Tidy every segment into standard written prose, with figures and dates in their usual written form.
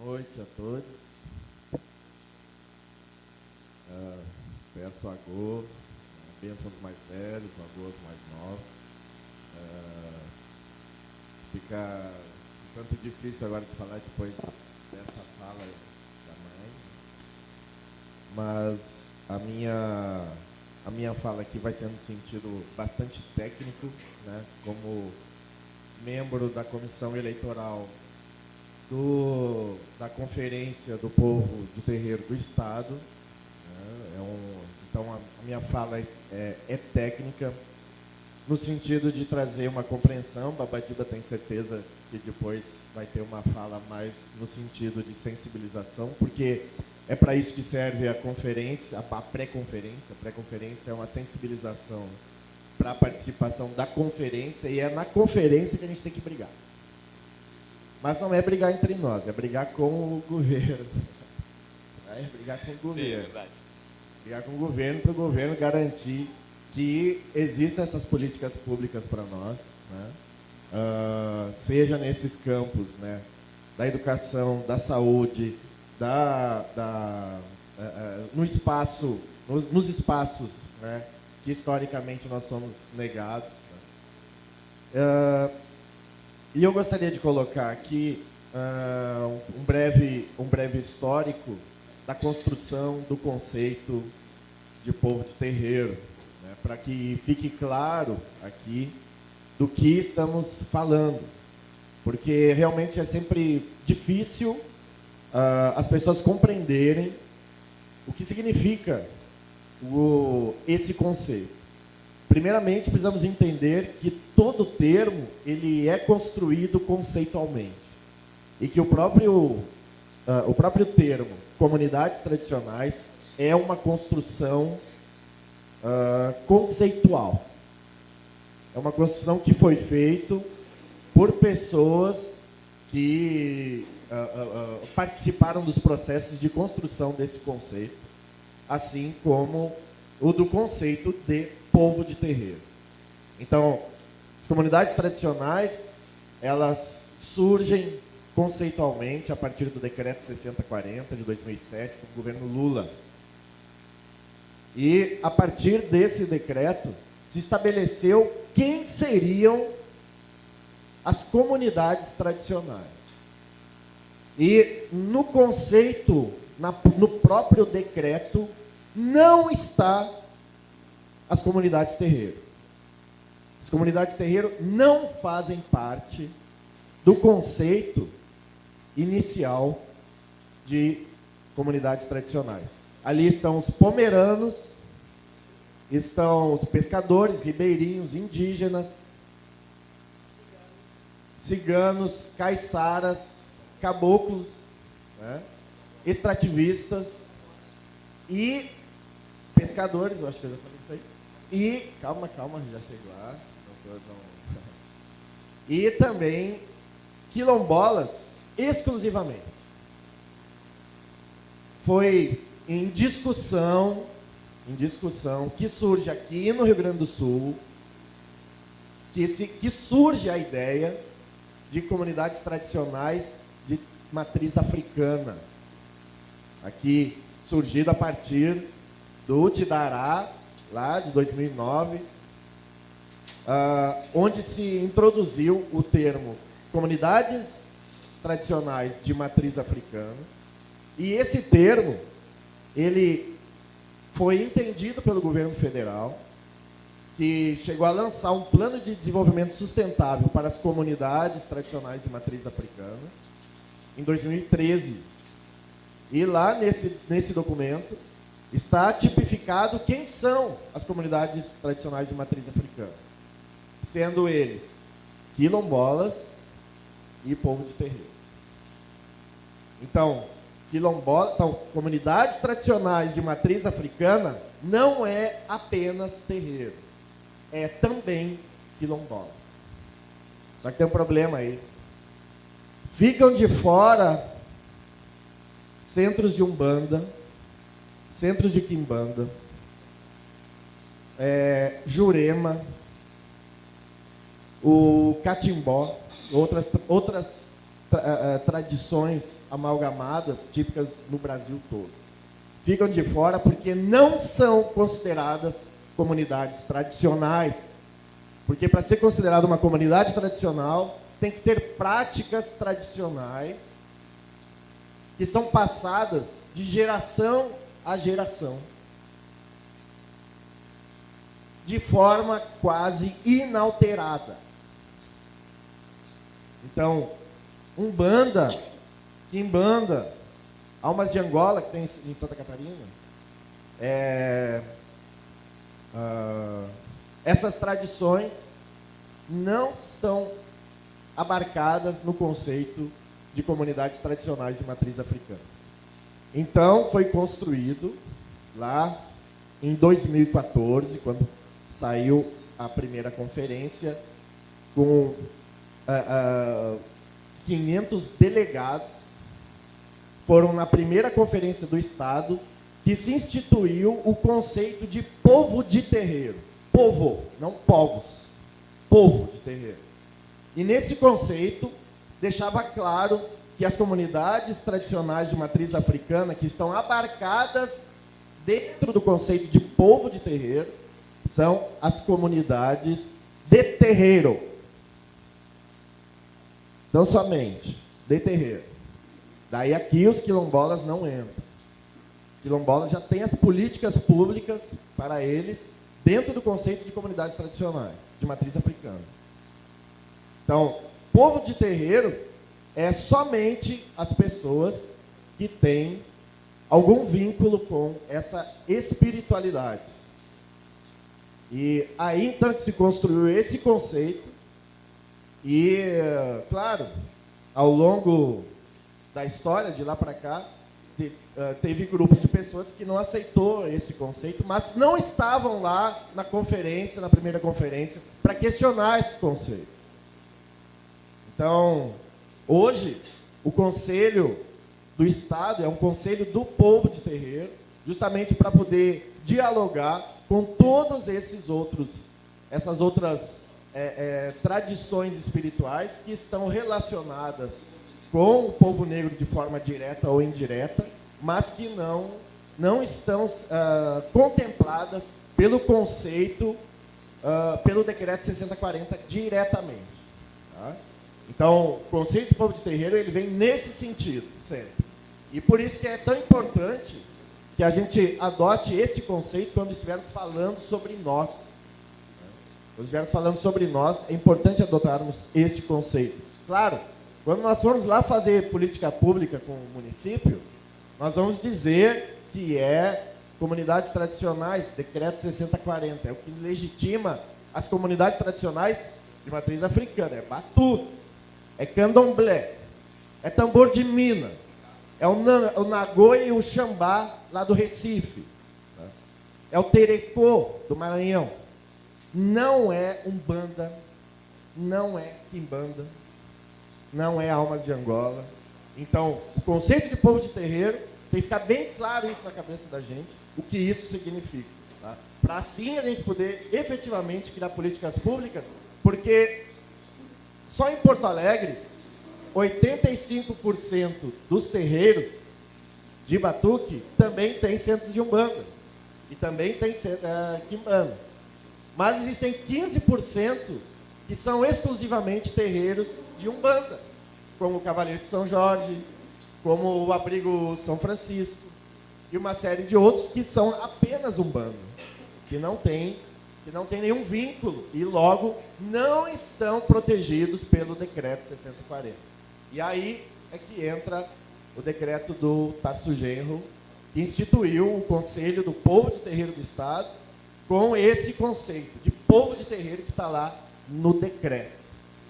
noite a todos. Peço a Gô, a bênção dos mais velhos, a Gô dos mais novos. Fica um tanto difícil agora de falar depois dessa fala da mãe, mas a minha fala aqui vai ser no sentido bastante técnico, né, como membro da comissão eleitoral da Conferência do Povo de Terreiro do Estado. Então, a minha fala é técnica, no sentido de trazer uma compreensão. Babadiba tem certeza que depois vai ter uma fala mais no sentido de sensibilização, porque é para isso que serve a conferência, a pré-conferência. A pré-conferência é uma sensibilização para a participação da conferência, e é na conferência que a gente tem que brigar. Mas não é brigar entre nós, é brigar com o governo. É brigar com o governo. Sim, é verdade. Brigar com o governo, para o governo garantir que existam essas políticas públicas para nós, né? Seja nesses campos, né, da educação, da saúde, nos espaços, né, que historicamente nós somos negados. Né? E eu gostaria de colocar aqui um breve histórico da construção do conceito de povo de terreiro, né, para que fique claro aqui do que estamos falando, porque realmente é sempre difícil as pessoas compreenderem o que significa esse conceito. Primeiramente, precisamos entender que todo termo ele é construído conceitualmente, e que o próprio termo comunidades tradicionais é uma construção conceitual. É uma construção que foi feita por pessoas que participaram dos processos de construção desse conceito, assim como o do conceito de povo de terreiro. Então, as comunidades tradicionais, elas surgem conceitualmente a partir do decreto 6040 de 2007, do governo Lula. E a partir desse decreto se estabeleceu quem seriam as comunidades tradicionais. E no conceito, no próprio decreto, não está as comunidades terreiro. As comunidades terreiro não fazem parte do conceito inicial de comunidades tradicionais. Ali estão os pomeranos, estão os pescadores, ribeirinhos, indígenas, ciganos, caiçaras, caboclos, né, extrativistas e pescadores, eu acho que eu já falei isso aí. E, calma, já chegou lá. E também quilombolas exclusivamente. Foi em discussão que surge aqui no Rio Grande do Sul, que surge a ideia de comunidades tradicionais de matriz africana. Aqui, surgido a partir do Tidará, lá de 2009, onde se introduziu o termo comunidades tradicionais de matriz africana. E esse termo, ele foi entendido pelo governo federal, que chegou a lançar um plano de desenvolvimento sustentável para as comunidades tradicionais de matriz africana em 2013. E lá nesse documento está tipificado quem são as comunidades tradicionais de matriz africana, sendo eles quilombolas e povo de terreiro. Então, comunidades tradicionais de matriz africana não é apenas terreiro, é também quilombola. Só que tem um problema aí. Ficam de fora centros de umbanda, centros de quimbanda, Jurema, o catimbó, outras tradições amalgamadas típicas no Brasil todo. Ficam de fora porque não são consideradas comunidades tradicionais. Porque para ser considerada uma comunidade tradicional, tem que ter práticas tradicionais que são passadas de geração a geração, de forma quase inalterada. Então, Umbanda, Quimbanda, Almas de Angola, que tem em Santa Catarina, essas tradições não estão abarcadas no conceito de comunidades tradicionais de matriz africana. Então, foi construído lá em 2014, quando saiu a primeira conferência, com 500 delegados, foram na primeira conferência do Estado que se instituiu o conceito de povo de terreiro. Povo, não povos. Povo de terreiro. E nesse conceito, deixava claro que as comunidades tradicionais de matriz africana, que estão abarcadas dentro do conceito de povo de terreiro, são as comunidades de terreiro. Não somente de terreiro. Daí aqui os quilombolas não entram. Os quilombolas já têm as políticas públicas para eles dentro do conceito de comunidades tradicionais, de matriz africana. Então, povo de terreiro é somente as pessoas que têm algum vínculo com essa espiritualidade. E aí, então, que se construiu esse conceito. E, claro, ao longo da história, de lá para cá, teve grupos de pessoas que não aceitou esse conceito, mas não estavam lá na conferência, na primeira conferência, para questionar esse conceito. Então, hoje, o Conselho do Estado é um conselho do povo de terreiro, justamente para poder dialogar com todos essas outras tradições espirituais que estão relacionadas com o povo negro de forma direta ou indireta, mas que não estão contempladas pelo conceito, pelo decreto 6040 diretamente. Tá? Então, o conceito de povo de terreiro, ele vem nesse sentido, sempre. E por isso que é tão importante que a gente adote esse conceito quando estivermos falando sobre nós. Quando estivermos falando sobre nós, é importante adotarmos esse conceito. Claro, quando nós formos lá fazer política pública com o município, nós vamos dizer que é comunidades tradicionais, decreto 6040, é o que legitima as comunidades tradicionais de matriz africana, é batu, é candomblé, é tambor de mina, é o nagoi e o xambá lá do Recife, tá? É o terecô do Maranhão. Não é Umbanda, não é Quimbanda, não é Almas de Angola. Então, o conceito de povo de terreiro tem que ficar bem claro isso na cabeça da gente, o que isso significa. Tá? Para assim a gente poder efetivamente criar políticas públicas, porque só em Porto Alegre, 85% dos terreiros de batuque também tem centros de Umbanda. E também tem Quimbanda. Mas existem 15% que são exclusivamente terreiros de Umbanda, como o Cavaleiro de São Jorge, como o Abrigo São Francisco, e uma série de outros que são apenas Umbanda, que não tem nenhum vínculo e logo não estão protegidos pelo decreto 6040. E aí é que entra o decreto do Tarso Genro, que instituiu o Conselho do Povo de Terreiro do Estado, com esse conceito de povo de terreiro que está lá no decreto.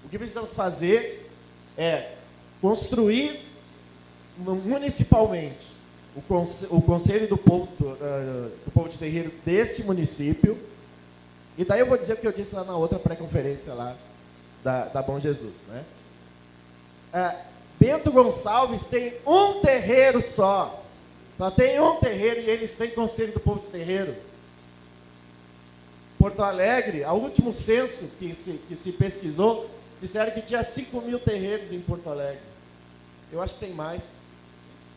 O que precisamos fazer é construir municipalmente o Conselho do Povo de Terreiro desse município, e daí eu vou dizer o que eu disse lá na outra pré-conferência lá da Bom Jesus. Né? Bento Gonçalves tem um terreiro só tem um terreiro e eles têm Conselho do Povo de Terreiro. Porto Alegre, ao último censo que se pesquisou, disseram que tinha 5.000 terreiros em Porto Alegre. Eu acho que tem mais,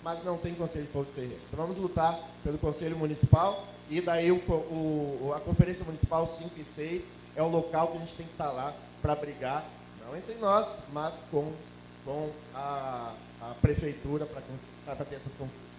mas não tem Conselho de Povos Terreiros. Então vamos lutar pelo Conselho Municipal, e daí a Conferência Municipal 5 e 6 é o local que a gente tem que estar lá para brigar, não entre nós, mas com a Prefeitura para ter essas conquistas.